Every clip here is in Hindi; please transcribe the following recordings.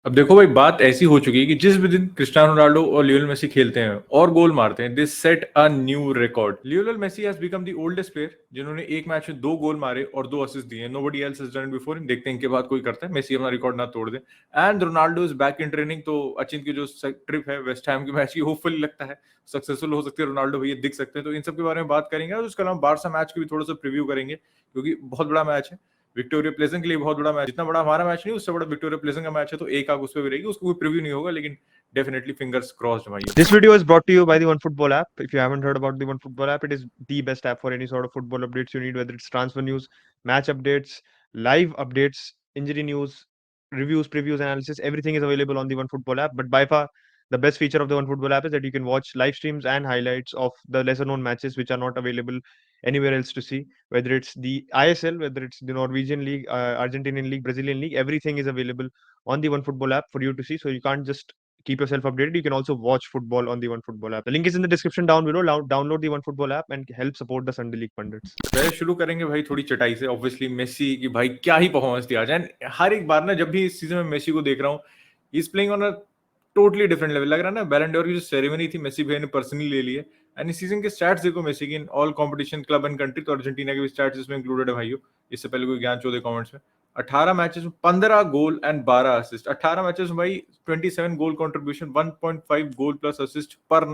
अब देखो भाई, बात ऐसी हो चुकी है कि जिस भी दिन क्रिस्टियानो रोनाल्डो और लियोनेल मेसी खेलते हैं और गोल मारते हैं, they set a new record. Lionel Messi has become the oldest player जिन्होंने एक मैच में 2 गोल मारे और 2 असिस्ट दिए। Nobody else has done it before. देखते हैं इनके बाद कोई करता है, मेसी अपना रिकॉर्ड ना तोड़ दे। And Ronaldo is back in training, तो अचिंत की जो ट्रिप है वेस्ट हैम के मैच की, होपफुली लगता है सक्सेसफुल हो सकती है। रोनाल्डो भैया दिख सकते हैं, तो इन सब के बारे में बात करेंगे। और उसके अलावा बारसा मैच की भी थोड़ा सा प्रीव्यू करेंगे, क्योंकि बहुत बड़ा मैच है। विक्टोरिया प्लेजेंट के लिए बहुत बड़ा मैच, जितना बड़ा हमारा मैच नहीं उससे बड़ा विक्टोरिया प्लेजेंट का मैच है, तो एक आग उस पर भी रहेगी। उसको कोई प्रीव्यू नहीं होगा, लेकिन डेफिनेटली फिंगर्स क्रॉस्ड भाई। This video is brought to you by the OneFootball app. If you haven't heard about the OneFootball app, it is the best app for any sort of football updates you need, whether it's transfer news, match updates, live updates, injury news, reviews, previews, analysis. Everything is available on the OneFootball app. But by far, the best feature of the OneFootball app is that you can watch live streams and highlights of the lesser known matches which are not available anywhere else to see. Whether it's the ISL, whether it's the Norwegian League, Argentinian League, Brazilian League, everything is available on the OneFootball app for you to see. So you can't just keep yourself updated. You can also watch football on the OneFootball app. The link is in the description down below. Download the OneFootball app and help support the Sunday League pundits. पहले शुरू करेंगे भाई थोड़ी चटाई से। ऑब्वियसली मेसी की भाई क्या ही परफॉर्मेंस थी आज। एंड हर एक बार ना, जब भी इस सीजन में मेसी को देख रहा हूँ, he is playing on a totally different level. लग रहा है ना, बैलन डोर की जो सेरेमनी थी मेसी भैया ने पर्सनली ले ली है। एंड इस सीजन के स्टैट्स देखो मेसी की in all competition, club and country, तो अर्जेंटीना के भी स्टैट्स इसमें इंक्लूडेड है भाइयों। इससे पहले कोई ज्ञान चौधरी कमेंट्स में 18 मैचेस में 15 गोल एंड 12 असिस्ट। 18 मैचेस में भाई 27 गोल कंट्रीब्यूशन, 1.5 गोल प्लस असिस्ट पर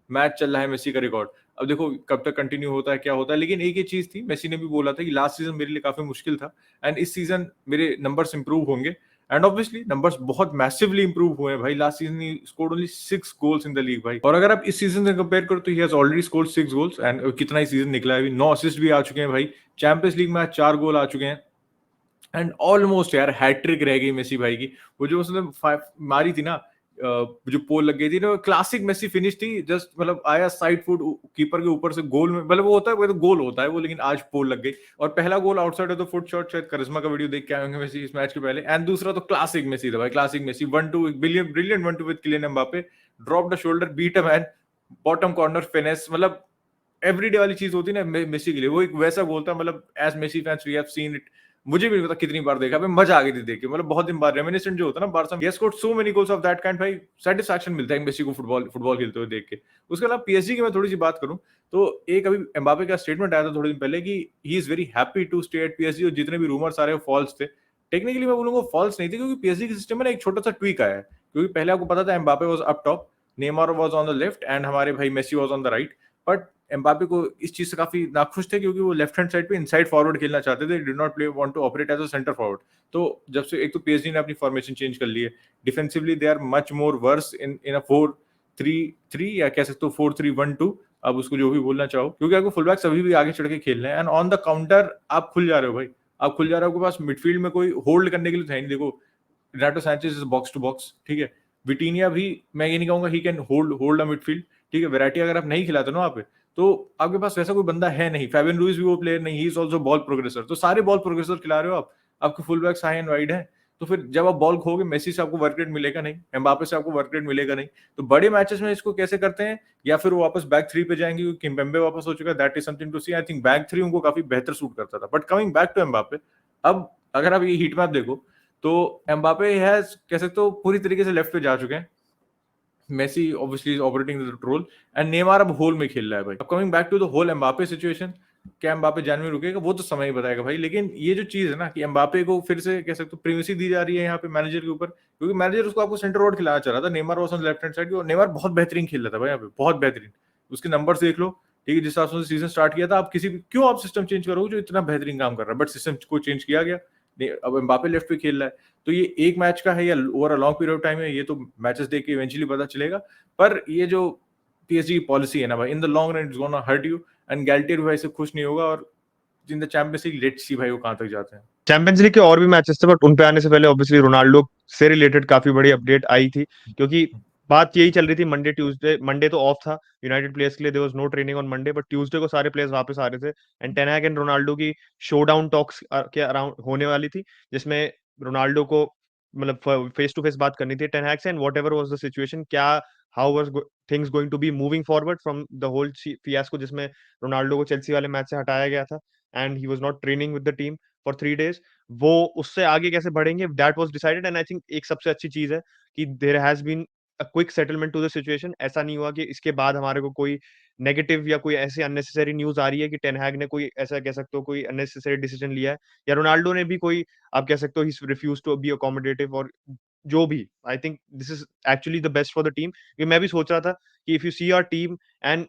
मैच चल रहा है मेसी का रिकॉर्ड। अब देखो कब तक कंटिन्यू होता है, क्या होता है, लेकिन एक ही चीज थी, मेसी ने भी बोला था कि लास्ट सीजन मेरे लिए काफी मुश्किल था एंड इस सीजन मेरे नंबर्स इंप्रूव होंगे। एंड ऑब्वियसली नंबर्स बहुत मैसिवली इंप्रूव हुए हैं भाई। Last season he scored only 6 goals in the league भाई। और अगर आप इस सीजन से कंपेयर करो तो he has already scored 6 goals. And कितना ही सीजन निकला है अभी, 9 असिस्ट भी आ चुके हैं भाई। चैंपियंस लीग में आज 4 गोल आ चुके हैं। एंड ऑलमोस्ट यार हैट्रिक रह गई मेसी भाई की। वो जो उसने मारी थी ना, जो पोल लग गई थी ना, क्लासिक मेसी फिनिश थी। जस्ट मतलब आया साइड फुट कीपर के ऊपर से गोल में, मतलब वो होता है, वो तो गोल होता है वो, लेकिन आज पोल लग गई। और पहला goal outside of the foot shot, शायद करिश्मा का वीडियो देख के आए होंगे मेसी इस मैच के पहले। एंड दूसरा तो क्लासिक मेसी था भाई, classic Messi 1-2 brilliant 1-2 with Kylian Mbappe, drop the shoulder, beat a man, bottom corner finish. मतलब एवरीडे वाली चीज होती है ना मेसी के लिए, वो एक वैसा गोल था। मतलब as Messi fans we have seen it, मुझे भी नहीं पता कितनी बार देखा, मजा आ गई थी देख के। मतलब बहुत दिन बाद रेमिनिसेंट जो होता है ना, बारसा में scored so many goals of that kind भाई, सेटिस्फैक्शन मिलता है मेसी को फुटबॉल फुटबॉल खेलते हुए देख के। उसके अलावा पीएसजी की मैं थोड़ी सी बात करूं, तो एक अभी एम्बापे का स्टेटमेंट आया था थोड़े दिन पहले कि he is very happy to stay at PSG, और जितने भी रूमर्स आ रहे हैं फॉल्स थे। टेक्निकली मैं बोलूंगा फॉल्स नहीं थे, क्योंकि पीएसजी के सिस्टम में ना एक छोटा सा ट्वीक आया है। क्योंकि पहले आपको पता था Mbappe was up top, Neymar was on the left and हमारे भाई Messi was on the right. But Mbappe को इस चीज से काफी नाखुश थे, क्योंकि वो लेफ्ट हैंड साइड पे इनसाइड फॉरवर्ड खेलना चाहते थे, did not play want to operate as a centre forward. तो जब से एक तो पीएसजी ने अपनी फॉर्मेशन चेंज कर ली है, defensively they are much more worse in a 4-3-3, या कह सकते हो 4-3-1-2, अब उसको जो भी बोलना चाहो, क्योंकि आपको फुल बैक अभी भी आगे चढ़ के खेल रहे हैं। एंड ऑन द काउंटर आप खुल जा रहे हो भाई, आप खुल जा रहे हो। आपके पास मिडफील्ड में कोई होल्ड करने के लिए है नहीं। देखो Renato Sanches is box to box, ठीक है। विटीनिया भी मैं ये नहीं कहूंगा he can hold hold a midfield, ठीक है। वैरायटी अगर आप नहीं खिलाते ना वहां पे, तो आपके पास वैसा कोई बंदा है नहीं। फेबियन लुइस भी वो प्लेयर नहीं, ही इज आल्सो बॉल प्रोग्रेसर। तो सारे बॉल प्रोग्रेसर खिला रहे हो आप, आपके full back high and wide है। तो फिर जब आप बॉल खोगे, मेसी से आपको वर्क रेट मिलेगा नहीं, एम्बापे से आपको वर्क रेट मिलेगा नहीं। तो बड़े मैचेस में इसको कैसे करते हैं, या फिर वो वापस बैक थ्री पे जाएंगे, क्योंकि किम्पेम्बे वापस हो चुका है। That is something to see. I think back three उनको काफी बेहतर सूट करता था। But coming back to Mbappe, अब अगर आप ये हीट मैप देखो, तो एम्बापे हैज कह सकते हो पूरी तरीके से लेफ्ट पे जा चुके हैं। Messi obviously is operating the role, and Neymar अब होल में खेल रहा है भाई। अब coming back to the whole Mbappe situation, क्या एम्बापे जान में रुकेगा वो तो समय ही बताएगा भाई। लेकिन ये जो चीज है ना कि एम्बापे को फिर से कह सकते हो प्रीमेसी दी जा रही है यहाँ पे मैनेजर के ऊपर, क्योंकि मैनेजर उसको आपको सेंटर रोड खिलाना चाह रहा था। Neymar was on left hand side, और नेमार बहुत बेहतरीन खेल रहा था भाई यहाँ पे, बहुत बेहतरीन। उसके नंबर्स देख लो, ठीक है, जिस हिसाब से सीजन स्टार्ट किया था। आप किसी भी क्यों आप सिस्टम चेंज करोगे जो इतना बेहतरीन काम कर रहा है, बट सिस्टम को चेंज किया गया। अब एम्बापे लेफ्ट पे खेल रहा है, तो ये एक मैच का है या over a long period of time है, ये तो मैचेस देख के इवेंचुअली पता चलेगा। पर ये जो पीएसजी की पॉलिसी है ना भाई, in the long run it's gonna hurt you. And Galtier भाई से खुश नहीं होगा। और in the Champions League let's see भाई वो कहां तक जाते हैं। चैंपियंस लीग के और भी मैचेस थे, बट उन पे आने से पहले ऑब्वियसली रोनाल्डो से रिलेटेड काफी बड़ी अपडेट आई थी, क्योंकि बात यही चल रही थी। मंडे ट्यूसडे, मंडे तो ऑफ था यूनाइटेड प्लेयर्स के लिए, there was no training on Monday, but Tuesday को सारे प्लेयर्स वापस आ रहे थे। And Ten Hag and Ronaldo की शोडाउन टॉक्स के अराउंड होने वाली थी, जिसमें रोनाल्डो को मतलब फेस टू फेस बात करनी थी टेन हैग से, and whatever was the situation, क्या how was things going to be moving forward from the whole fiasco जिसमें रोनाल्डो को चेल्सी वाले मैच से हटाया गया था and he was not training with the team. for 3 days. वो उससे आगे कैसे बढ़ेंगे, that was decided, and I think एक सबसे अच्छी चीज है कि there has been a quick settlement to the situation. ऐसा नहीं हुआ कि इसके बाद हमारे को कोई नेगेटिव या कोई ऐसी अननेसेसरी न्यूज आ रही है कि टेन हैग ने कोई ऐसा कह सकते हो कोई अननेसेसरी डिसीजन लिया है, या रोनाल्डो ने भी कोई, आप कह सकते हो he refuse to be accommodative, और जो भी, I think this is actually the best for the team. मैं भी सोच रहा था कि if you see our team and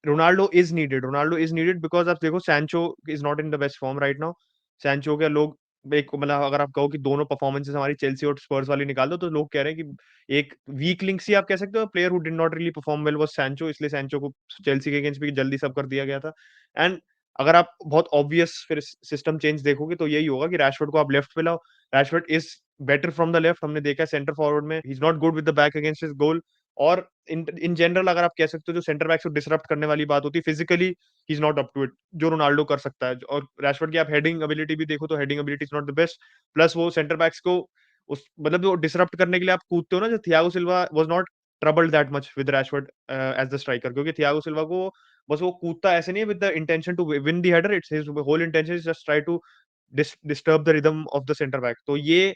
Ronaldo is needed, Ronaldo is needed because आप देखो Sancho is not in the best form right now. Sancho के लोग एक, मतलब अगर आप कहो कि दोनों परफॉर्मेंसेस हमारी चेल्सी और स्पर्स वाली निकाल दो, तो लोग कह रहे हैं कि एक वीक लिंक सी आप कह सकते हो, player who did not really perform well was Sancho, इसलिए सैंचो को चेल्सी के अगेंस्ट भी जल्दी सब कर दिया गया था। एंड अगर आप बहुत ऑब्वियस फिर सिस्टम चेंज देखोगे तो यही होगा कि रैशफोर्ड को आप लेफ्ट पे लाओ। Rashford is better from the left, हमने देखा है सेंटर फॉरवर्ड में ही is not good with the back against his goal. और इन जनरल अगर आप कह सकते हो जो सेंटर बैक को डिसरप्ट करने वाली बात होती है physically, he is not up to it, जो रोनाल्डो कर सकता है। और रैशफोर्ड की आप हेडिंग एबिलिटी भी देखो तो heading ability is not the best, plus वो सेंटर बैक्स को उस मतलब जो डिसरप्ट करने के लिए आप कूदते हो ना, जो Thiago Silva was not troubled that much with Rashford as the striker, क्योंकि थियागो सिल्वा को बस वो कूदता ऐसे नहीं है with the intention to win the header, it's his whole intention is just try to disturb the rhythm of the centre back. तो ये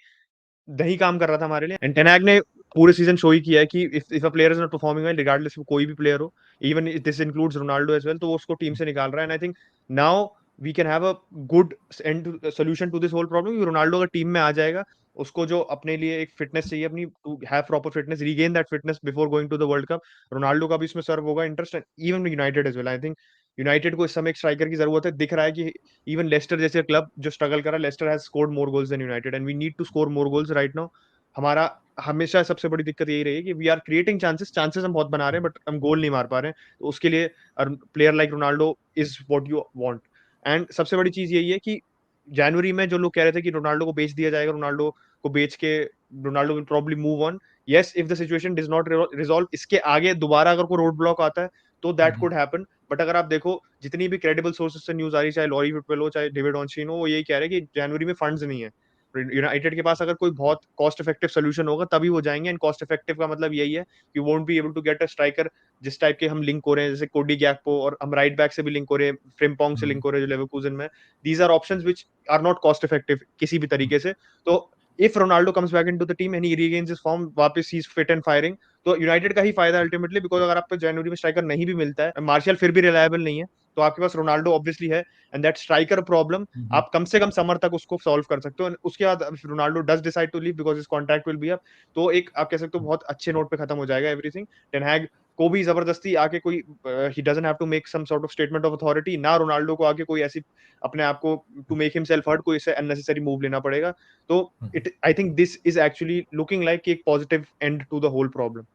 नहीं काम कर रहा था हमारे लिए, एंड टेन हैग ने पूरे सीजन शो ही किया है कि if a player is not performing well, regardless कोई भी प्लेयर हो, even this includes Ronaldo as well, तो वो उसको टीम से निकाल रहा है। And I think now we can have a good and solution to this whole problem. Ronaldo अगर टीम में आ जाएगा, उसको जो अपने लिए एक फिटनेस चाहिए अपनी, to have proper fitness, regain that fitness before going to the World Cup, Ronaldo का भी इसमें सर्व होगा interest, even United as well. I think United को इस समय एक स्ट्राइकर की जरूरत है, दिख रहा है कि इवन लेस्टर जैसे क्लब जो स्ट्रगल कर रहा है, Leicester has scored more goals than United, and we need to score more goals right now. हमारा हमेशा सबसे बड़ी दिक्कत यही रही है कि वी आर क्रिएटिंग चांसेस हम बहुत बना रहे हैं, बट हम गोल नहीं मार पा रहे हैं। तो उसके लिए player like Ronaldo is what you want. And सबसे बड़ी चीज यही है कि जनवरी में जो लोग कह रहे थे कि रोनाल्डो को बेच दिया जाएगा, रोनाल्डो को बेच के Ronaldo will probably move on, yes if the situation does not resolve, इसके आगे दोबारा अगर कोई रोड ब्लॉक आता है तो दैट कुड हैपन। बट अगर आप देखो जितनी भी क्रेडिबल सोर्सेस से न्यूज आ रही है, चाहे लॉरी फुटबॉल हो चाहे डेविड ऑनशीन हो, वो यही कह रहे हैं कि जनवरी में फंड्स नहीं है यूनाइटेड के पास। अगर कोई बहुत कॉस्ट इफेक्टिव सोल्यूशन होगा तभी वो जाएंगे, एंड कॉस्ट इफेक्टिव का मतलब यही है कि won't be able to get a striker जिस टाइप के हम लिंक हो रहे हैं, जैसे कोडी गैक्पो, और हम राइट बैक से भी लिंक हो रहे हैं, फ्रिम्पोंग से लिंक हो रहे हैं जो लेवरकुसेन में। These are options which are not cost effective किसी भी तरीके से। तो if Ronaldo comes back into the team and he regains his form, वापस he is fit and firing, तो यूनाइटेड का ही फायदा अल्टीमेटली, बिकॉज अगर आपको जनवरी में स्ट्राइकर नहीं भी मिलता है, मार्शियल फिर भी रिलायबल नहीं है, तो आपके पास रोनाल्डो ऑब्वियसली है, एंड दैट स्ट्राइकर प्रॉब्लम आप कम से कम समर तक उसको सॉल्व कर सकते हो। उसके बाद Ronaldo does decide to leave because his contract will be up, तो एक आप कह सकते हो बहुत अच्छे नोट पे खत्म हो जाएगा एवरीथिंग। टेन हैग को भी जबरदस्ती आके कोई, he doesn't have to make some sort of statement of authority, ना रोनाल्डो को आके कोई ऐसी अपने आप को टू मेक हिमसेल्फ हर्ट कोई ऐसे अननेसेसरी मूव लेना पड़ेगा। तो it I think this is actually looking like एक positive end to the whole problem.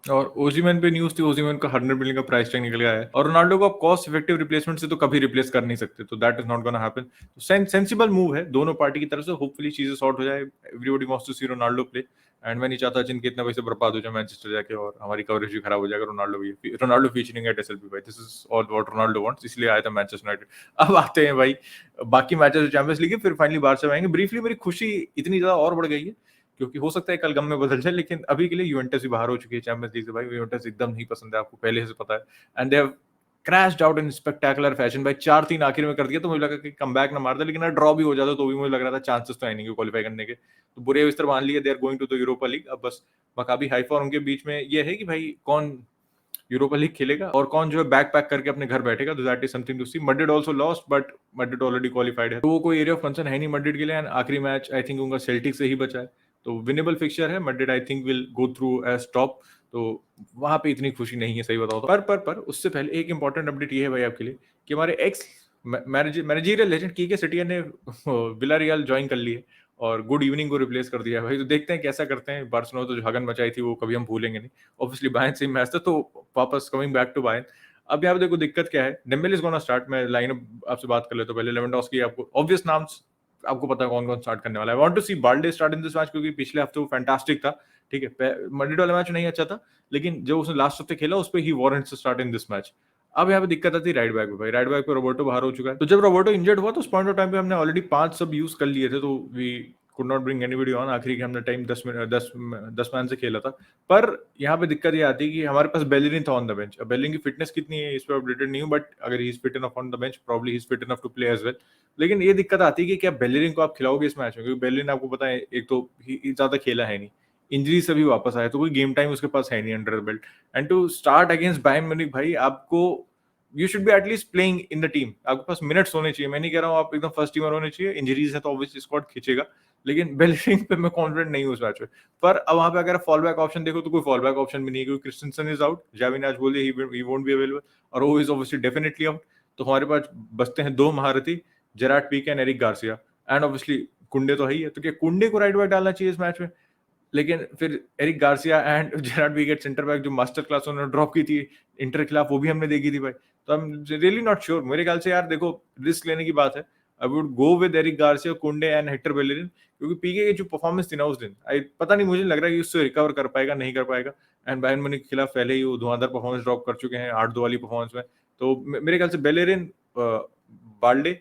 और ओजीमैन पे न्यूज थी, ओजीमैन का 100 मिलियन का प्राइस टैग निकल गया है, और रोनाल्डो को आप कॉस्ट इफेक्टिव रिप्लेसमेंट से तो कभी रिप्लेस कर नहीं सकते, तो that is not gonna happen. तो सेंसिबल मूव है दोनों पार्टी की तरफ से, होपफुली चीजें सॉर्ट हो जाए। Everybody wants to see Ronaldo play, and मैं नहीं चाहता जिनके इतना पैसे बर्बाद हो जाए मैनचेस्टर जाके और हमारी कवरेज भी खराब हो जाएगा रोनाल्डो फीचरिंग एट एसएलपी भाई, this is all what Ronaldo wants, इसलिए आया था मैनचेस्टर यूनाइटेड। अब आते हैं भाई बाकी मैचेस चैंपियंस लीग के, फिर फाइनली बार्सा आएंगे। ब्रीफली मेरी खुशी इतनी ज्यादा और बढ़ गई है क्योंकि हो सकता है कल गम में बदल जाए, लेकिन अभी के लिए यूवेंटस भी बाहर हो चुकी है चैंपियंस लीग से भाई। यूवेंटस एकदम नहीं पसंद है, आपको पहले से पता है, and they have crashed out in spectacular fashion भाई। 4-3 आखिर में कर दिया तो मुझे लगा कि कमबैक ना मार दे, लेकिन ड्रॉ भी हो जाता तो भी मुझे लग रहा था चांसेस तो है नहीं क्वालीफाई करने के। तो बुरे इस तरह मान लिए they are going to the Europa League. अब बस मकाबी हाइफा और उनके बीच में ये है कि भाई कौन यूरोपा लीग खेलेगा और कौन जो है बैक पैक करके अपने घर बैठेगा, तो that is something to see. Madrid also lost, but Madrid already qualified है, तो वो कोई एरिया ऑफ कंसर्न है नहीं मैड्रिड के लिए। एंड आखिरी मैच आई थिंक उनका सेल्टिक से ही बचा है, तो विनेबल फिक्सचर है। Madrid I think will go through as top, तो वहां पे इतनी खुशी नहीं है सही बताओ तो। पर उससे पहले एक इंपॉर्टेंट अपडेट ये है भाई आपके लिए कि हमारे एक्स मैनेजरियल लेजेंड कीके सेटियन ने विलारियल ज्वाइन कर ली है और गुड इवनिंग को रिप्लेस कर दिया है भाई। तो देखते हैं कैसा करते हैं। बार्सिलोना तो जो हगन मचाई थी वो कभी हम भूलेंगे नहीं। ऑब्वियसली बायर्न से मैच था, तो वापस कमिंग बैक टू बायर्न। अब यहाँ पे देखो दिक्कत क्या है, डेम्बेले इज गोना स्टार्ट। मैं लाइनअप आपसे बात कर लेता हूं पहले। लेवेंडोव्स्की, आपको ऑब्वियस नाम आपको पता है कौन कौन स्टार्ट करने वाला है। I want to see Balde start in this match, क्योंकि पिछले हफ्ते वो फैंटास्टिक था, ठीक है। मैड्रिड वाला मैच नहीं अच्छा था, लेकिन जो उसने लास्ट हफ्ते खेला उस पर he warrants to start in this match. अब यहाँ पे दिक्कत आती है राइट बैक पे भाई। राइट बैक पे रोबर्टो बाहर हो चुका है, तो जब रोबर्टो इंजर्ड हुआ तो उस पॉइंट ऑफ टाइम पे हमने ऑलरेडी 5 सब यूज कर लिए थे, तो we could not bring anybody on, आखिरी के हमने टाइम 10 मैन से खेला था। पर यहाँ पे दिक्कत ये आती है कि हमारे पास बेलिन था ऑन द बेंच। अब बेलिन की फिटनेस कितनी है इस पर अपडेटेड नहीं हूँ, बट अगर he is fit enough on the bench probably he is fit enough to play as well. लेकिन ये दिक्कत आती है कि क्या बेलिन को आप खिलाओगे इस मैच में, क्योंकि बेलिन आपको पता है एक तो ज्यादा खेला है नहीं, इंजरी से भी वापस आया, तो कोई गेम टाइम उसके पास है नहीं under belt. And to start against Bayern Munich भाई, आपको you should be at least playing in the team, आपके पास मिनट्स होने चाहिए। मैं नहीं कह रहा हूँ आप एकदम फर्स्ट टीमर होने चाहिए, इंजरीज है तो ऑब्वियसली स्क्वाड खींचेगा, लेकिन बेलिंग पे मैं कॉन्फिडेंट नहीं हूँ उस मैच में। पर अब वहां पे अगर फॉल बैक ऑप्शन देखो तो कोई फॉल बैक ऑप्शन भी नहीं है, क्योंकि क्रिस्टेंसन इज आउट, जावी ने आज बोल दिया ही वोंट बी अवेलेबल, और वो इज ऑब्वियसली डेफिनेटली आउट। तो हमारे पास बचते हैं दो महारथी, Gerard Pique and Eric Garcia, and obviously Kounde तो है ही है। तो क्या कुंडे को राइट बैक डालना चाहिए इस मैच में? लेकिन फिर Eric Garcia and Gerard Pique centre back जो मास्टर क्लास उन्होंने ड्रॉप की थी इंटर के खिलाफ, वो भी हमने देखी थी भाई। तो I am really not sure. मेरे ख्याल से यार देखो, रिस्क लेने की बात है, I would go with Eric Garcia, Kounde and Hector Bellerin, क्योंकि पीके की जो परफॉर्मेंस थी ना उस दिन, पता नहीं, मुझे लग रहा है कि उससे रिकवर कर पाएगा नहीं कर पाएगा। एंड बायर्न म्यूनिख के खिलाफ पहले ही वो धुआंधार परफॉर्मेंस ड्रॉप कर चुके हैं 8-2 वाली परफॉर्मेंस में। तो मेरे ख्याल से बेलेरिन, बाल्डे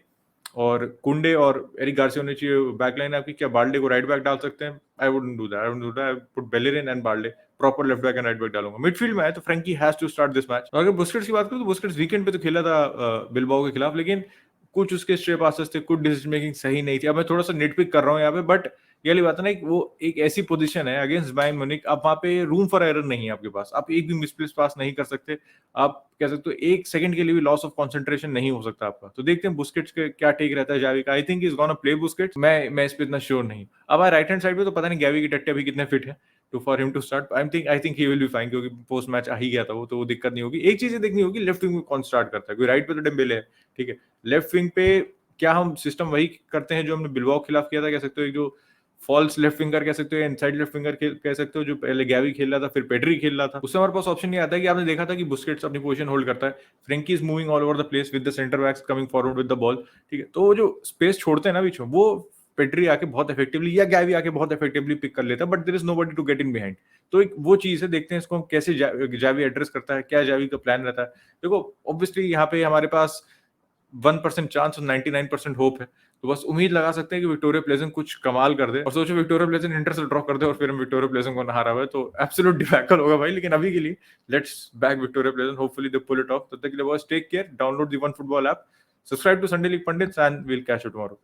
और कुंडे और एरिक गार्सिया होने चाहिए बैकलाइन आपकी। क्या बाल्डे को राइट बैक डाल सकते हैं? I wouldn't do that, I put Bellerin and Balde, proper left back and right back डालूंगा। मिडफील्ड में है तो Frenkie has to start this match. और अगर बुस्केट्स की बात करूं तो बुस्केट्स वीकेंड पे तो खेला था बिलबाओ के खिलाफ, लेकिन कुछ उसके स्ट्रे पासेस थे, कुछ डिसीजन मेकिंग सही नहीं थी। अब मैं थोड़ा सा निटपिक कर रहा हूँ यहाँ पे, बट ये वाली बात है ना, वो एक ऐसी पोजीशन है अगेंस्ट बायर्न म्यूनिख, अब वहां पे रूम फॉर एरर नहीं है आपके पास, आप एक भी मिसप्लेस पास नहीं कर सकते, आप कह सकते हो एक सेकंड के लिए भी लॉस ऑफ कंसंट्रेशन नहीं हो सकता आपका। तो देखते हैं बुस्केट्स के क्या टेक रहता है जावी का। I think is gonna play Busquets, मैं इस पे इतना श्योर नहीं। अब राइट हैंड साइड पे तो पता नहीं गैवी की टट्टे अभी कितने फिट है to for him to start. I think he will be fine, क्योंकि पोस्ट मैच आ ही गया था वो, तो वो दिक्कत नहीं होगी। एक चीज देखनी होगी, लेफ्ट विंग में कौन स्टार्ट करता है, क्योंकि राइट पे तो डेम्बेले है, ठीक है, लेफ्ट विंग पे क्या हम सिस्टम वही करते हैं जो हमने बिलबाओ के खिलाफ किया था, कह सकते हो, एक जो फॉल्स लेफ्ट विंगर कह सकते हो, इनसाइड लेफ्ट विंगर कह सकते हो, जो पहले गैवी खेल रहा था फिर पेड्री खेल रहा था। उससे हमारे पास ऑप्शन ये आता है कि आपने देखा था कि बुस्केट्स अपनी पोजीशन होल्ड करता है, Frenkie is moving all over the place with the centre backs coming forward with the ball, ठीक है। तो वो जो स्पेस छोड़ते हैं ना बीच में, वो पेड्री आके बहुत इफेक्टिवली या गैवी आके बहुत इफेक्टिवली पिक कर लेता है, but there is nobody to get in behind. तो एक वो चीज है, देखते हैं इसको कैसे जावी एड्रेस करता है, क्या जावी का प्लान रहता है। देखो ऑब्वियसली यहाँ पे हमारे पास 1% चांस और 99% होप है, तो बस उम्मीद लगा सकते हैं कि विक्टोरिया प्लेजेंट कुछ कमाल कर दे। और सोचो विक्टोरिया प्लेजेंट इंटर से ड्रॉ कर दे और फिर हम विक्टोरिया प्लेजेंट को ना हरा हुआ है, तो एब्सोल्यूट डिफैकल होगा भाई। लेकिन अभी के लिए let's back Viktoria Plzen, hopefully they pull it off. तब तक के लिए बस take care, download the OneFootball app, subscribe to Sunday League Pundits, and we'll catch you tomorrow.